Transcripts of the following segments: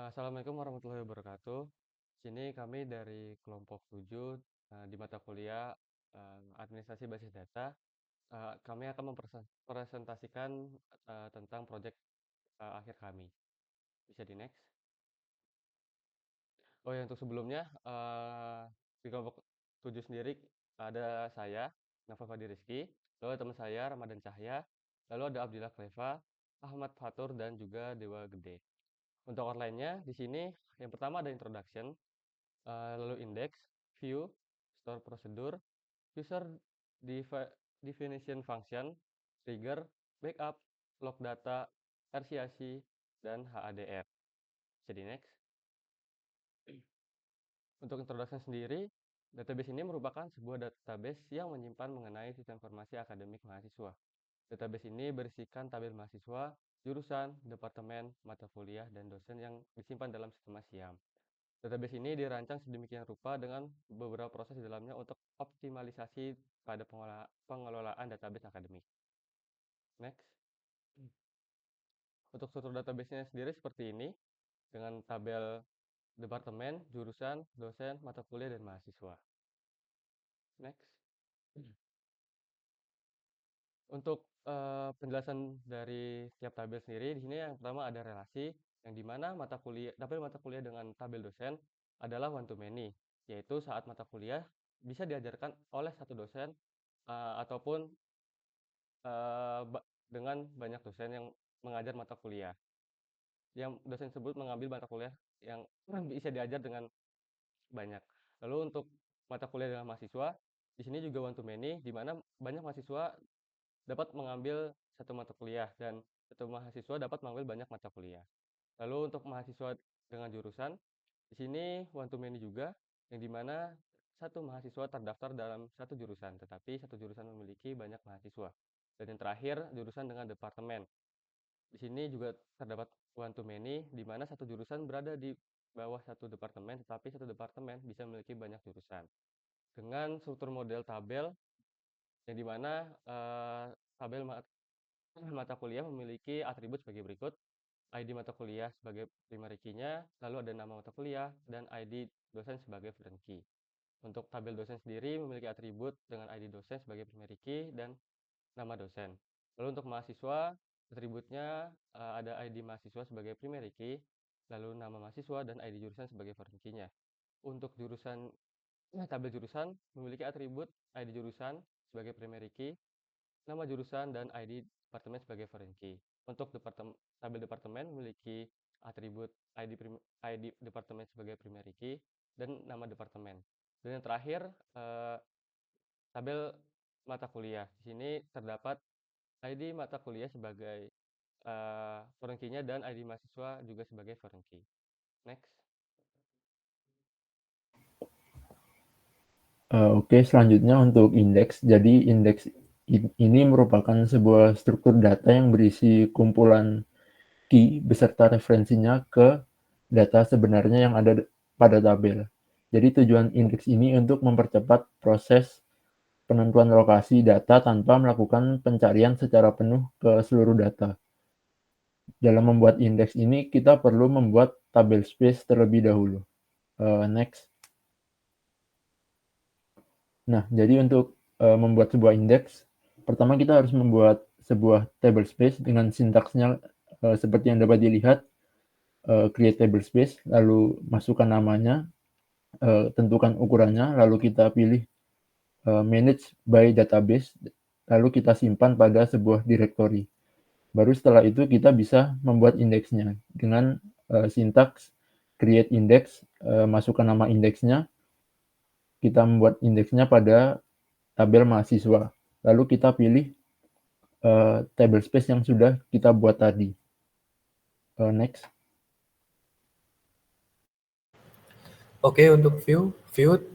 Assalamualaikum warahmatullahi wabarakatuh. Sini kami dari kelompok 7 di mata kuliah Administrasi Basis Data. Kami akan mempresentasikan tentang proyek akhir kami. Bisa di next. Oh ya, untuk sebelumnya di kelompok 7 sendiri ada saya, Nafa Fadi Rizky, lalu ada teman saya Ramadan Cahya, lalu ada Abdillah Kleva, Ahmad Fatur, dan juga Dewa Gede. Untuk outline-nya di sini yang pertama ada introduction, lalu index, view, store prosedur, user definition function, trigger, backup, log data, RCAC, dan HADR. Jadi next. Untuk introduction sendiri, database ini merupakan sebuah database yang menyimpan mengenai sistem informasi akademik mahasiswa. Database ini berisikan tabel mahasiswa, jurusan, departemen, mata kuliah, dan dosen yang disimpan dalam sistem SIAM. Database ini dirancang sedemikian rupa dengan beberapa proses di dalamnya untuk optimalisasi pada pengelolaan database akademik. Next. Untuk struktur database-nya sendiri seperti ini, dengan tabel departemen, jurusan, dosen, mata kuliah, dan mahasiswa. Next. Untuk penjelasan dari setiap tabel sendiri, di sini yang pertama ada relasi, yang dimana tabel mata kuliah dengan tabel dosen adalah one to many, yaitu saat mata kuliah bisa diajarkan oleh satu dosen ataupun dengan banyak dosen yang mengajar mata kuliah. Yang dosen tersebut mengambil mata kuliah yang bisa diajar dengan banyak. Lalu untuk mata kuliah dengan mahasiswa, di sini juga one to many, di mana banyak mahasiswa dapat mengambil satu mata kuliah dan satu mahasiswa dapat mengambil banyak mata kuliah. Lalu untuk mahasiswa dengan jurusan, di sini one to many juga, yang dimana satu mahasiswa terdaftar dalam satu jurusan, tetapi satu jurusan memiliki banyak mahasiswa. Dan yang terakhir, jurusan dengan departemen. Di sini juga terdapat one to many, di mana satu jurusan berada di bawah satu departemen, tetapi satu departemen bisa memiliki banyak jurusan. Dengan struktur model tabel, yang dimana tabel mata kuliah memiliki atribut sebagai berikut. ID mata kuliah sebagai primary key-nya, lalu ada nama mata kuliah, dan ID dosen sebagai foreign key. Untuk tabel dosen sendiri memiliki atribut dengan ID dosen sebagai primary key dan nama dosen. Lalu untuk mahasiswa, atributnya ada ID mahasiswa sebagai primary key, lalu nama mahasiswa dan ID jurusan sebagai foreign key-nya. Untuk tabel jurusan memiliki atribut ID jurusan sebagai primary key, nama jurusan, dan ID departemen sebagai foreign key. Untuk tabel departemen memiliki atribut ID departemen sebagai primary key dan nama departemen. Dan yang terakhir, tabel mata kuliah. Di sini terdapat ID mata kuliah sebagai foreign key-nya dan ID mahasiswa juga sebagai foreign key. Next. Oke, selanjutnya untuk indeks. Jadi indeks ini merupakan sebuah struktur data yang berisi kumpulan key beserta referensinya ke data sebenarnya yang ada pada tabel. Jadi tujuan indeks ini untuk mempercepat proses penentuan lokasi data tanpa melakukan pencarian secara penuh ke seluruh data. Dalam membuat indeks ini, kita perlu membuat tabel space terlebih dahulu. Next. Nah, jadi untuk membuat sebuah indeks, pertama kita harus membuat sebuah table space dengan sintaksnya seperti yang dapat dilihat, create table space, lalu masukkan namanya, tentukan ukurannya, lalu kita pilih manage by database, lalu kita simpan pada sebuah directory. Baru setelah itu kita bisa membuat indeksnya dengan sintaks create index, masukkan nama indeksnya, kita membuat indeksnya pada tabel mahasiswa. Lalu kita pilih table space yang sudah kita buat tadi. Next. Oke, untuk view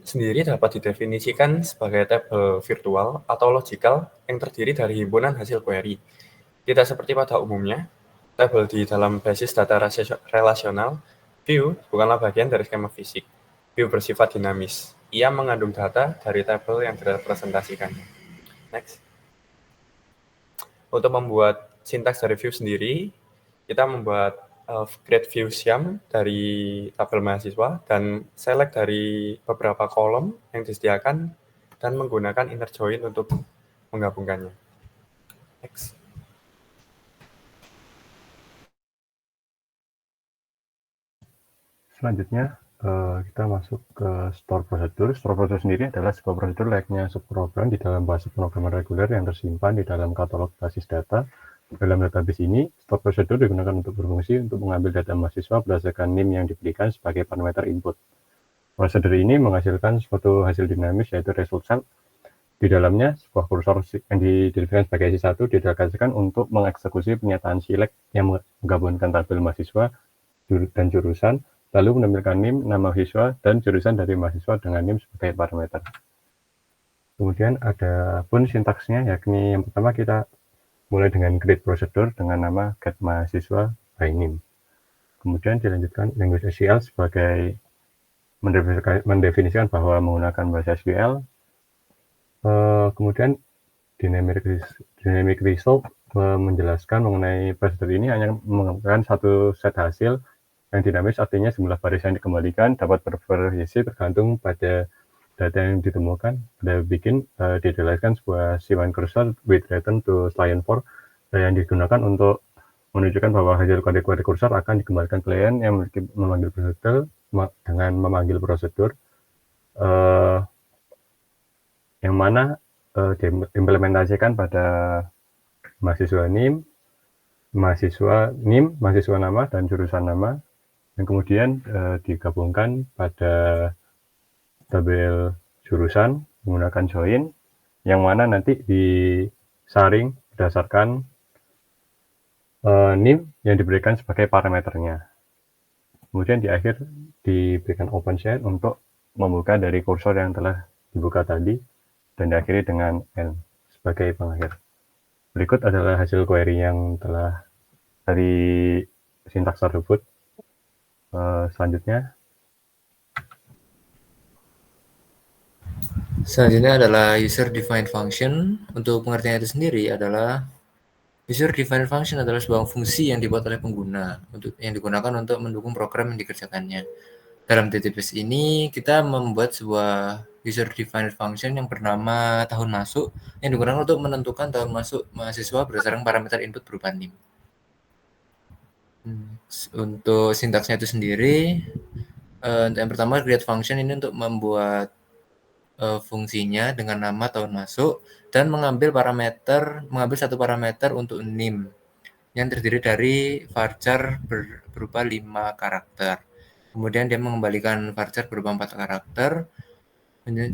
sendiri dapat didefinisikan sebagai tabel virtual atau logical yang terdiri dari himpunan hasil query. Tidak seperti pada umumnya, tabel di dalam basis data relasional, view bukanlah bagian dari skema fisik. View bersifat dinamis. Ia mengandung data dari tabel yang direpresentasikan. Next. Untuk membuat sintaks dari view sendiri, kita membuat create view Siam dari tabel mahasiswa, dan select dari beberapa kolom yang disediakan, dan menggunakan inner join untuk menggabungkannya. Next. Selanjutnya, kita masuk ke store prosedur. Store prosedur sendiri adalah sebuah prosedur layaknya subprogram di dalam bahasa pemrograman reguler yang tersimpan di dalam katalog basis data. Dalam database ini, store prosedur digunakan untuk berfungsi untuk mengambil data mahasiswa berdasarkan NIM yang diberikan sebagai parameter input. Prosedur ini menghasilkan suatu hasil dinamis yaitu result set. Di dalamnya, sebuah kursor yang didefinisikan sebagai C1 didedikasikan untuk mengeksekusi pernyataan select yang menggabungkan tabel mahasiswa dan jurusan, lalu menampilkan NIM, nama mahasiswa, dan jurusan dari mahasiswa dengan NIM sebagai parameter. Kemudian ada pun sintaksnya, yakni yang pertama kita mulai dengan create procedure dengan nama get mahasiswa by NIM. Kemudian dilanjutkan language SQL sebagai mendefinisikan bahwa menggunakan bahasa SQL. Kemudian dynamic result menjelaskan mengenai prosedur ini hanya menggunakan satu set hasil yang dinamis, artinya jumlah baris yang dikembalikan dapat bervariasi tergantung pada data yang ditemukan. Pada bikin dijelaskan sebuah C1 cursor with return to client for yang digunakan untuk menunjukkan bahwa hasil kode-kode kursor akan dikembalikan klien yang memanggil prosedur dengan memanggil prosedur yang mana diimplementasikan pada mahasiswa NIM, mahasiswa nama, dan jurusan nama, yang kemudian digabungkan pada tabel jurusan menggunakan join, yang mana nanti disaring berdasarkan NIM yang diberikan sebagai parameternya. Kemudian di akhir diberikan open share untuk membuka dari kursor yang telah dibuka tadi, dan diakhiri dengan N sebagai pengakhir. Berikut adalah hasil query yang telah dari sintaks tersebut. Selanjutnya adalah user defined function. Untuk pengertian itu sendiri adalah user defined function adalah sebuah fungsi yang dibuat oleh pengguna yang digunakan untuk mendukung program yang dikerjakannya. Dalam database ini kita membuat sebuah user defined function yang bernama tahun masuk yang digunakan untuk menentukan tahun masuk mahasiswa berdasarkan parameter input berupa NIM. Untuk sintaksnya itu sendiri, yang pertama create function ini untuk membuat fungsinya dengan nama tahun masuk dan mengambil satu parameter untuk NIM yang terdiri dari varchar berupa 5 karakter. Kemudian dia mengembalikan varchar berupa 4 karakter.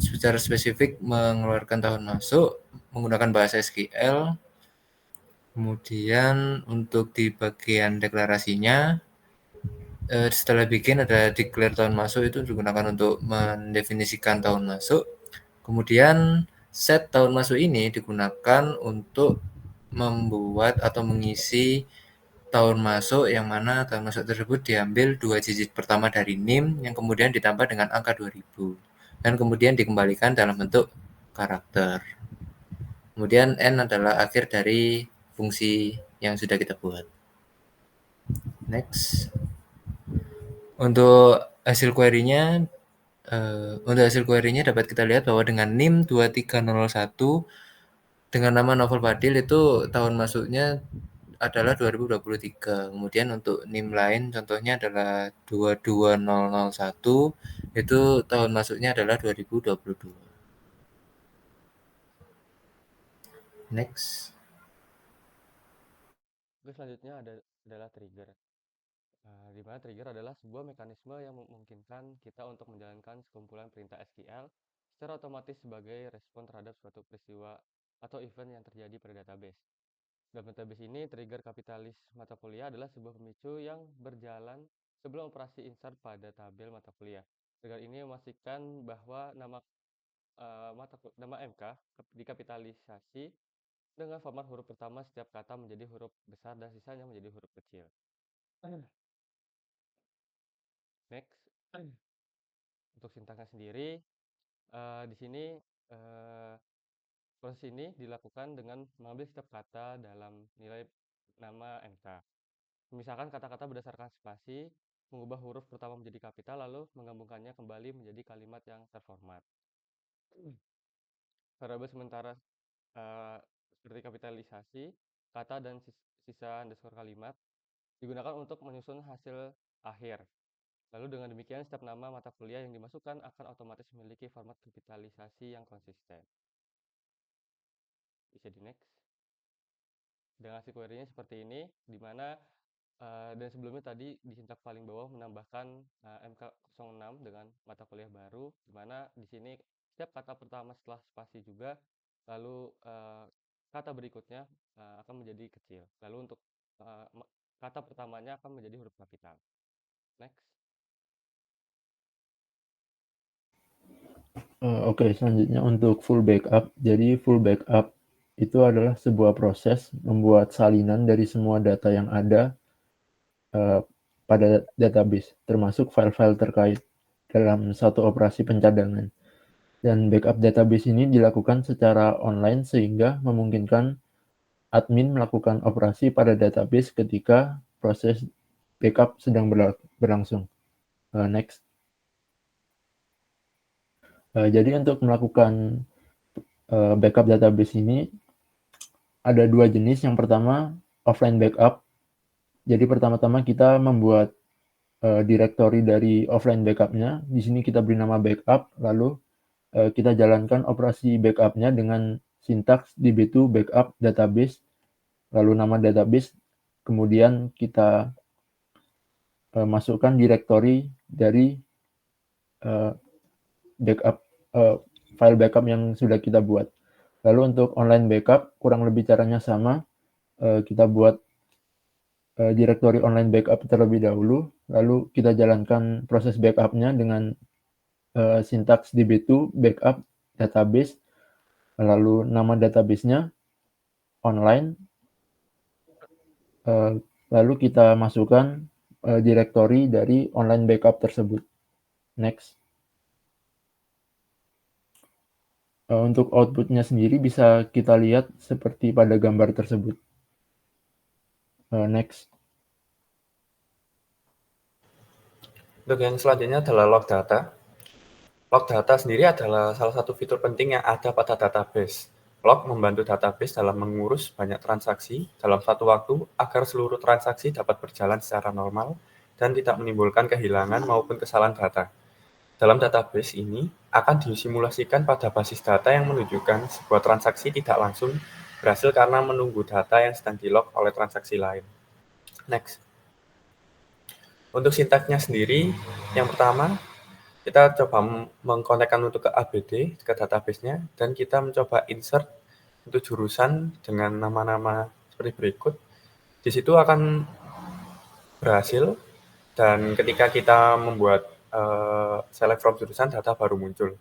Secara spesifik mengeluarkan tahun masuk menggunakan bahasa SQL. Kemudian untuk di bagian deklarasinya, setelah bikin ada declare tahun masuk, itu digunakan untuk mendefinisikan tahun masuk. Kemudian set tahun masuk ini digunakan untuk membuat atau mengisi tahun masuk yang mana tahun masuk tersebut diambil 2 digit pertama dari NIM yang kemudian ditambah dengan angka 2000 dan kemudian dikembalikan dalam bentuk karakter. Kemudian N adalah akhir dari fungsi yang sudah kita buat. Next. Untuk hasil query-nya dapat kita lihat bahwa dengan NIM 2301 dengan nama Novel Fadil itu tahun masuknya adalah 2023. Kemudian untuk NIM lain contohnya adalah 22001 itu tahun masuknya adalah 2022. Next. Oke, selanjutnya adalah trigger. Di mana trigger adalah sebuah mekanisme yang memungkinkan kita untuk menjalankan sekumpulan perintah SQL secara otomatis sebagai respon terhadap suatu peristiwa atau event yang terjadi pada database. Dalam database ini, trigger kapitalis mata kuliah adalah sebuah pemicu yang berjalan sebelum operasi insert pada tabel mata kuliah. Trigger ini memastikan bahwa nama MK dikapitalisasi dengan format huruf pertama setiap kata menjadi huruf besar dan sisanya menjadi huruf kecil. Next. Untuk sintaksnya sendiri, di sini proses ini dilakukan dengan mengambil setiap kata dalam nilai nama MK. Memisahkan kata-kata berdasarkan spasi, mengubah huruf pertama menjadi kapital, lalu menggabungkannya kembali menjadi kalimat yang terformat. Variabel sementara seperti kapitalisasi, kata, dan sisa underscore kalimat digunakan untuk menyusun hasil akhir. Lalu dengan demikian, setiap nama mata kuliah yang dimasukkan akan otomatis memiliki format kapitalisasi yang konsisten. Bisa di next. Dengan si query-nya seperti ini, di mana dan sebelumnya tadi di sintak paling bawah menambahkan MK06 dengan mata kuliah baru, di mana di sini setiap kata pertama setelah spasi juga, lalu kata berikutnya akan menjadi kecil. Lalu untuk kata pertamanya akan menjadi huruf kapital. Next. Oke, selanjutnya untuk full backup. Jadi full backup itu adalah sebuah proses membuat salinan dari semua data yang ada pada database, termasuk file-file terkait dalam satu operasi pencadangan. Dan backup database ini dilakukan secara online sehingga memungkinkan admin melakukan operasi pada database ketika proses backup sedang berlangsung. Next. Jadi untuk melakukan backup database ini ada dua jenis. Yang pertama offline backup. Jadi pertama-tama kita membuat directory dari offline backupnya. Di sini kita beri nama backup, lalu kita jalankan operasi backupnya dengan sintaks db2 backup database, lalu nama database, kemudian kita masukkan directory dari backup file backup yang sudah kita buat. Lalu untuk online backup kurang lebih caranya sama. Kita buat directory online backup terlebih dahulu, lalu kita jalankan proses backupnya dengan sintaks db2 backup database, lalu nama databasenya online, lalu kita masukkan directory dari online backup tersebut. Next. Untuk outputnya sendiri bisa kita lihat seperti pada gambar tersebut. Next. Untuk yang selanjutnya adalah log data. Log data sendiri adalah salah satu fitur penting yang ada pada database. Log membantu database dalam mengurus banyak transaksi dalam satu waktu agar seluruh transaksi dapat berjalan secara normal dan tidak menimbulkan kehilangan maupun kesalahan data. Dalam database ini akan disimulasikan pada basis data yang menunjukkan sebuah transaksi tidak langsung berhasil karena menunggu data yang sedang di-log oleh transaksi lain. Next. Untuk sintaksnya sendiri, yang pertama, kita coba mengkonekkan untuk ke ABD, ke database-nya, dan kita mencoba insert untuk jurusan dengan nama-nama seperti berikut. Di situ akan berhasil, dan ketika kita membuat select from jurusan, data baru muncul.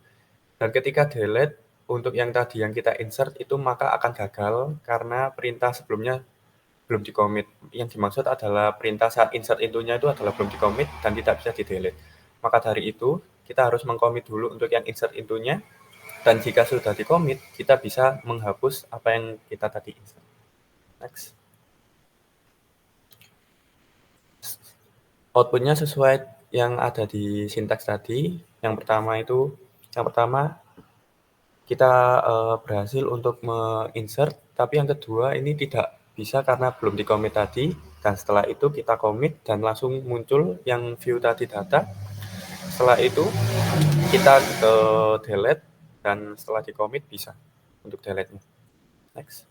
Dan ketika delete, untuk yang tadi yang kita insert itu maka akan gagal karena perintah sebelumnya belum di-commit. Yang dimaksud adalah perintah saat insert intonya itu adalah belum di-commit dan tidak bisa di-delete. Maka dari itu, kita harus meng-commit dulu untuk yang insert intonya, dan jika sudah di-commit, kita bisa menghapus apa yang kita tadi insert. Next. Outputnya sesuai yang ada di sintaks tadi. Yang pertama kita berhasil untuk menginsert, tapi yang kedua ini tidak bisa karena belum di-commit tadi, dan setelah itu kita commit dan langsung muncul yang view tadi data. Setelah itu kita ke delete, dan setelah di-commit bisa untuk delete-nya. Next.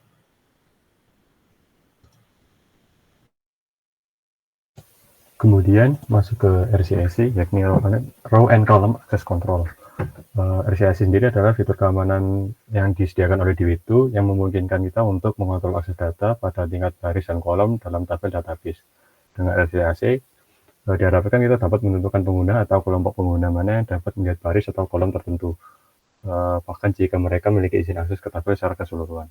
Kemudian masuk ke RCAC, yakni Row and Column Access Control. RCAC sendiri adalah fitur keamanan yang disediakan oleh Db2 yang memungkinkan kita untuk mengontrol akses data pada tingkat baris dan kolom dalam tabel database. Dengan RCAC, diharapkan kita dapat menentukan pengguna atau kelompok pengguna mana yang dapat melihat baris atau kolom tertentu, bahkan jika mereka memiliki izin akses ke tabel secara keseluruhan.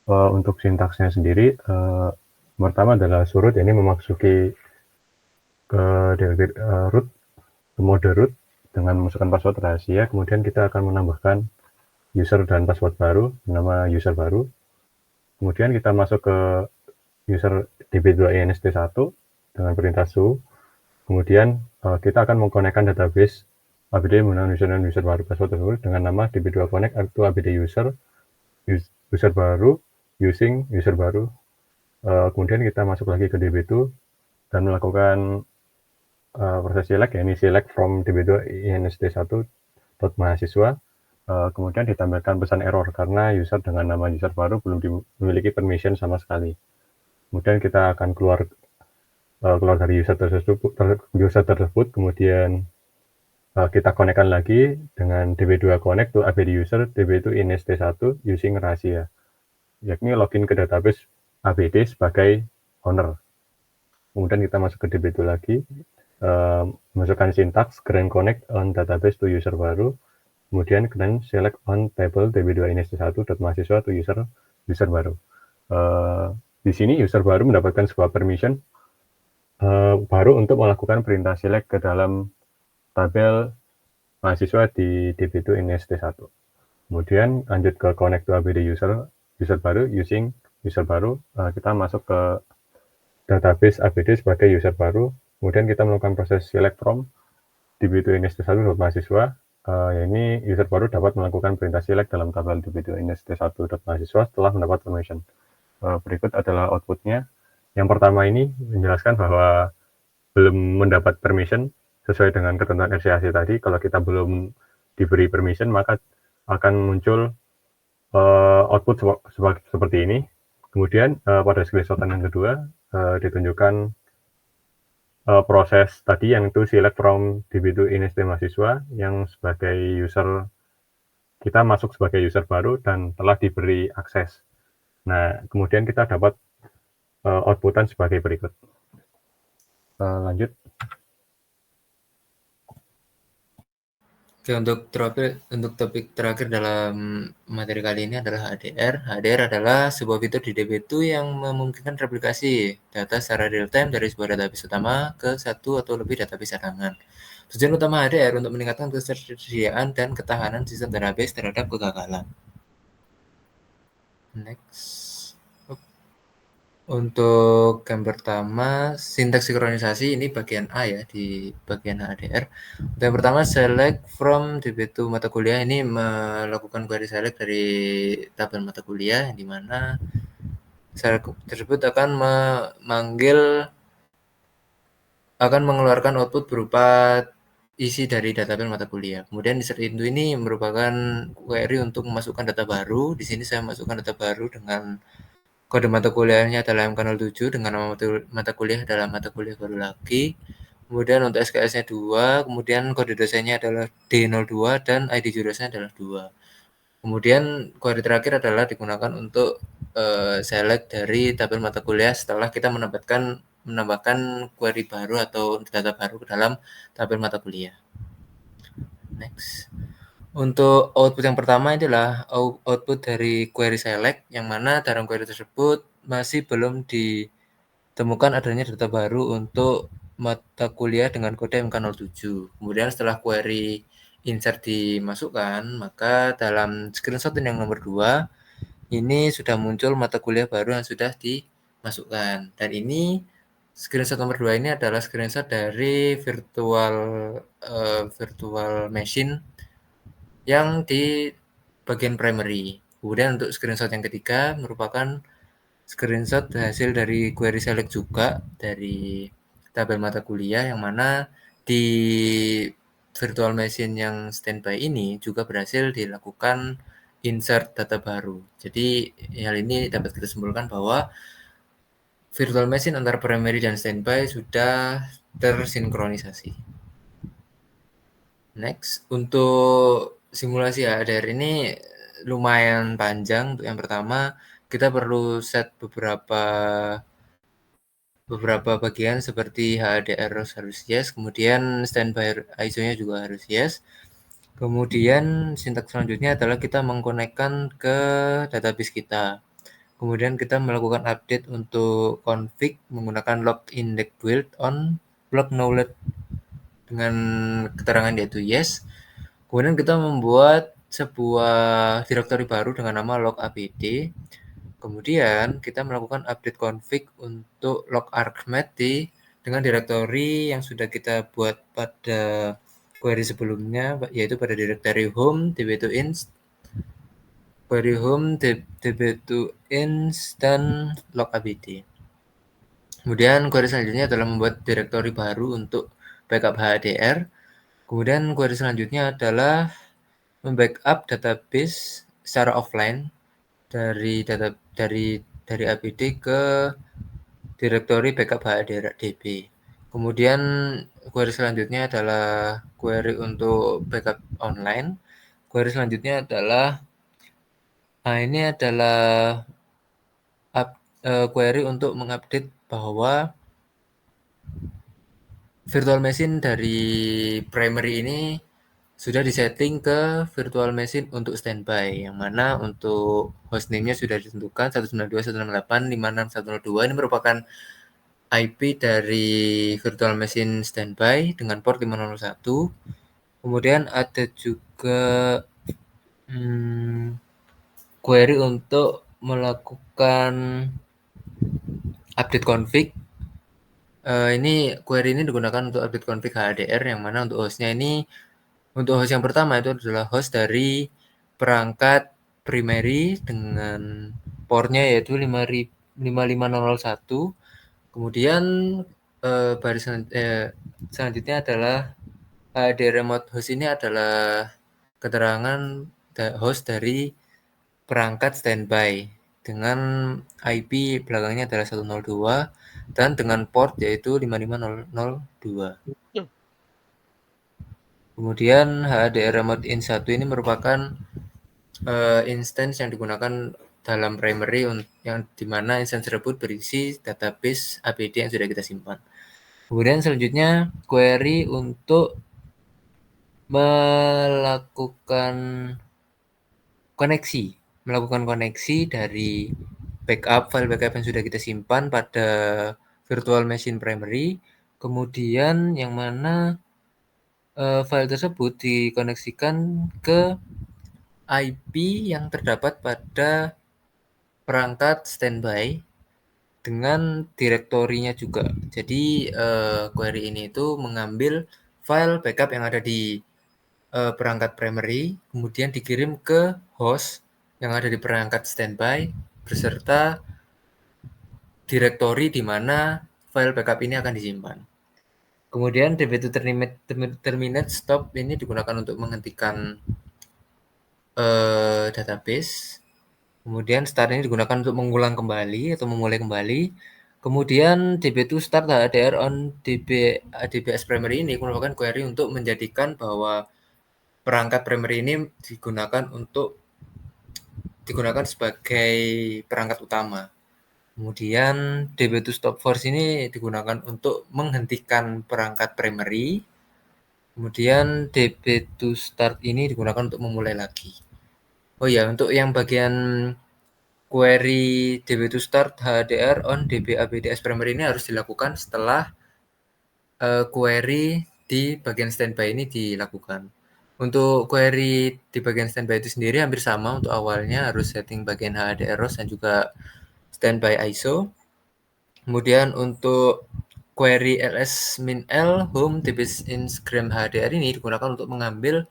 Untuk sintaksnya sendiri, pertama adalah surut, ini memasuki ke root, ke mode root dengan memasukkan password rahasia. Kemudian kita akan menambahkan user dan password baru, nama user baru. Kemudian kita masuk ke user db2inst1 dengan perintah show. Kemudian kita akan mengkonekkan database ABD menggunakan username dan user baru password tersebut dengan nama db2connect to ABD user baru using user baru. Kemudian kita masuk lagi ke db2 dan melakukan proses select, ya ini select from db2inst1.mahasiswa. Kemudian ditampilkan pesan error karena user dengan nama user baru belum memiliki permission sama sekali. Kemudian kita akan keluar dari user tersebut, kemudian kita konekkan lagi dengan db2 connect to ABD user db2inst1 using rahasia, yakni login ke database ABD sebagai owner. Kemudian kita masuk ke db2 lagi, masukkan sintaks create connect on database to user baru, kemudian select on table db2inst1.mahasiswa to user baru. Di sini user baru mendapatkan sebuah permission baru untuk melakukan perintah select ke dalam tabel mahasiswa di db2inst1. Kemudian lanjut ke connect to ABD user baru using user baru, kita masuk ke database ABD sebagai user baru. Kemudian kita melakukan proses select from db2inst1.mahasiswa. Ini user baru dapat melakukan perintah select dalam tabel db2inst1.mahasiswa setelah mendapat permission. Berikut adalah outputnya. Yang pertama ini menjelaskan bahwa belum mendapat permission sesuai dengan ketentuan RCAC tadi. Kalau kita belum diberi permission, maka akan muncul output seperti ini. Kemudian pada screenshotan yang kedua ditunjukkan proses tadi yang itu select from db2inst mahasiswa yang sebagai user, kita masuk sebagai user baru dan telah diberi akses. Nah, kemudian kita dapat outputan sebagai berikut. Lanjut. Oke, untuk topik terakhir dalam materi kali ini adalah HDR. HDR adalah sebuah fitur di DB2 yang memungkinkan replikasi data secara real-time dari sebuah database utama ke satu atau lebih database cadangan. Tujuan utama HDR untuk meningkatkan ketersediaan dan ketahanan sistem database terhadap kegagalan. Next. Untuk yang pertama, sintaks sinkronisasi ini bagian A ya, di bagian HDR. Untuk yang pertama, select from db2 mata kuliah, ini melakukan query select dari tabel mata kuliah, di mana select tersebut akan mengeluarkan output berupa isi dari tabel mata kuliah. Kemudian insert into ini merupakan query untuk memasukkan data baru. Di sini saya masukkan data baru dengan kode mata kuliahnya adalah MK07 dengan nama mata kuliah adalah mata kuliah baru lagi. Kemudian untuk SKS-nya 2, kemudian kode dosennya adalah D02 dan ID jurusannya adalah 2. Kemudian query terakhir adalah digunakan untuk select dari tabel mata kuliah setelah kita menambahkan query baru atau data baru ke dalam tabel mata kuliah. Next. Untuk output yang pertama adalah output dari query select, yang mana dalam query tersebut masih belum ditemukan adanya data baru untuk mata kuliah dengan kode MK07. Kemudian setelah query insert dimasukkan, maka dalam screenshot yang nomor 2, ini sudah muncul mata kuliah baru yang sudah dimasukkan. Dan ini screenshot nomor 2 ini adalah screenshot dari virtual machine yang di bagian primary. Kemudian untuk screenshot yang ketiga merupakan screenshot hasil dari query select juga dari tabel mata kuliah, yang mana di virtual machine yang standby ini juga berhasil dilakukan insert data baru. Jadi hal ini dapat kita simpulkan bahwa virtual machine antara primary dan standby sudah tersinkronisasi. Next, untuk simulasi HDR ini lumayan panjang. Untuk yang pertama, kita perlu set beberapa bagian seperti HDR harus yes, kemudian standby ISO-nya juga harus yes. Kemudian sintaks selanjutnya adalah kita mengkonekkan ke database kita. Kemudian kita melakukan update untuk config menggunakan log index build on block knowledge dengan keterangan yaitu yes. Kemudian kita membuat sebuah directory baru dengan nama log apd. Kemudian kita melakukan update config untuk log argmath dengan direktori yang sudah kita buat pada query sebelumnya, yaitu pada direktori home, db2inst, query home, db2inst, dan log abd. Kemudian query selanjutnya adalah membuat direktori baru untuk backup HADR. Kemudian query selanjutnya adalah membackup database secara offline dari APD ke direktori backup HADB. Kemudian query selanjutnya adalah query untuk backup online. Query selanjutnya adalah ini adalah query untuk mengupdate bahwa virtual machine dari primary ini sudah disetting ke virtual machine untuk standby, yang mana untuk hostname-nya sudah ditentukan 192.168.56.102. Ini merupakan IP dari virtual machine standby dengan port 501. Kemudian ada juga query untuk melakukan update config. Ini query ini digunakan untuk update config HADR, yang mana untuk hostnya ini, untuk host yang pertama itu adalah host dari perangkat primary dengan portnya yaitu 55001. Kemudian baris selanjutnya adalah di remote host ini adalah keterangan host dari perangkat standby dengan IP belakangnya adalah 102 dan dengan port yaitu 55002. Kemudian HADR remote in 1 ini merupakan instance yang digunakan dalam primary yang dimana instance tersebut berisi database APD yang sudah kita simpan. Kemudian selanjutnya query untuk melakukan koneksi dari file backup yang sudah kita simpan pada virtual machine primary, kemudian yang mana file tersebut dikoneksikan ke IP yang terdapat pada perangkat standby dengan direktorinya juga. Jadi query ini itu mengambil file backup yang ada di perangkat primary, kemudian dikirim ke host yang ada di perangkat standby beserta direktori di mana file backup ini akan disimpan. Kemudian db2 terminate stop ini digunakan untuk menghentikan database. Kemudian start ini digunakan untuk mengulang kembali atau memulai kembali. Kemudian db2 start HADR on DBS primary ini merupakan query untuk menjadikan bahwa perangkat primary ini digunakan sebagai perangkat utama. Kemudian db2 stop force ini digunakan untuk menghentikan perangkat primary. Kemudian db2 start ini digunakan untuk memulai lagi. Oh ya, untuk yang bagian query db2 start HADR on DBABDS primary ini harus dilakukan setelah query di bagian standby ini dilakukan. Untuk query di bagian standby itu sendiri hampir sama. Untuk awalnya harus setting bagian HADR ROS dan juga standby ISO. Kemudian untuk query ls-l home db-inscript HADR ini digunakan untuk mengambil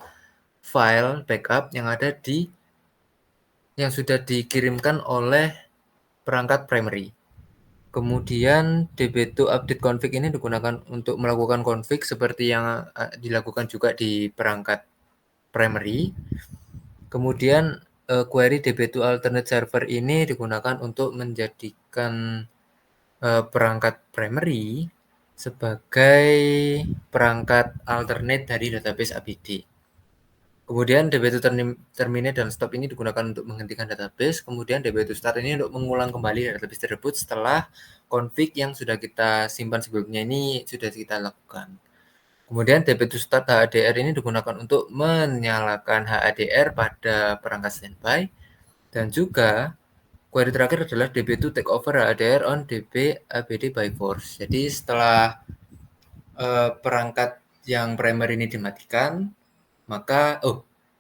file backup yang sudah dikirimkan oleh perangkat primary. Kemudian db2 update config ini digunakan untuk melakukan config seperti yang dilakukan juga di perangkat primary. Kemudian query db2 alternate server ini digunakan untuk menjadikan perangkat primary sebagai perangkat alternate dari database APD. Kemudian db2 terminate dan stop ini digunakan untuk menghentikan database. Kemudian db2 start ini untuk mengulang kembali database tersebut setelah config yang sudah kita simpan sebelumnya ini sudah kita lakukan. Kemudian db2 start HADR ini digunakan untuk menyalakan HADR pada perangkat standby. Dan juga query terakhir adalah db2 take over HADR on db ABD by force. Jadi setelah perangkat yang primary ini dimatikan, maka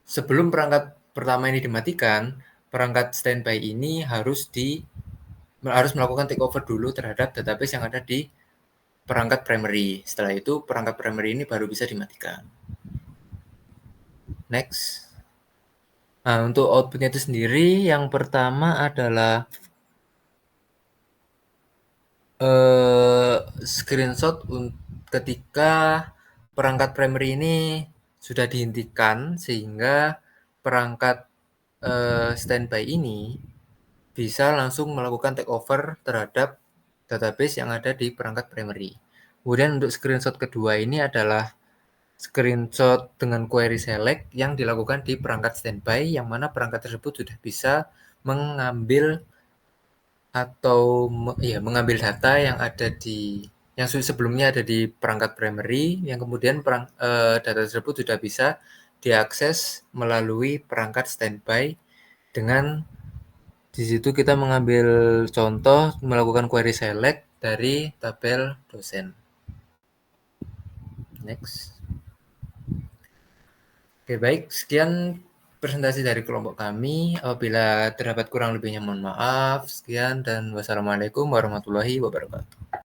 sebelum perangkat pertama ini dimatikan, perangkat standby ini harus melakukan takeover dulu terhadap database yang ada di perangkat primary. Setelah itu perangkat primary ini baru bisa dimatikan. Next. Nah, untuk outputnya itu sendiri, yang pertama adalah screenshot ketika perangkat primary ini sudah dihentikan sehingga perangkat standby ini bisa langsung melakukan takeover terhadap database yang ada di perangkat primary. Kemudian untuk screenshot kedua ini adalah screenshot dengan query select yang dilakukan di perangkat standby, yang mana perangkat tersebut sudah bisa mengambil mengambil data yang ada yang sebelumnya ada di perangkat primary, yang kemudian data tersebut sudah bisa diakses melalui perangkat standby. Dengan di situ kita mengambil contoh melakukan query select dari tabel dosen. Next. Oke, baik, sekian presentasi dari kelompok kami. Apabila terdapat kurang lebihnya mohon maaf. Sekian dan wassalamualaikum warahmatullahi wabarakatuh.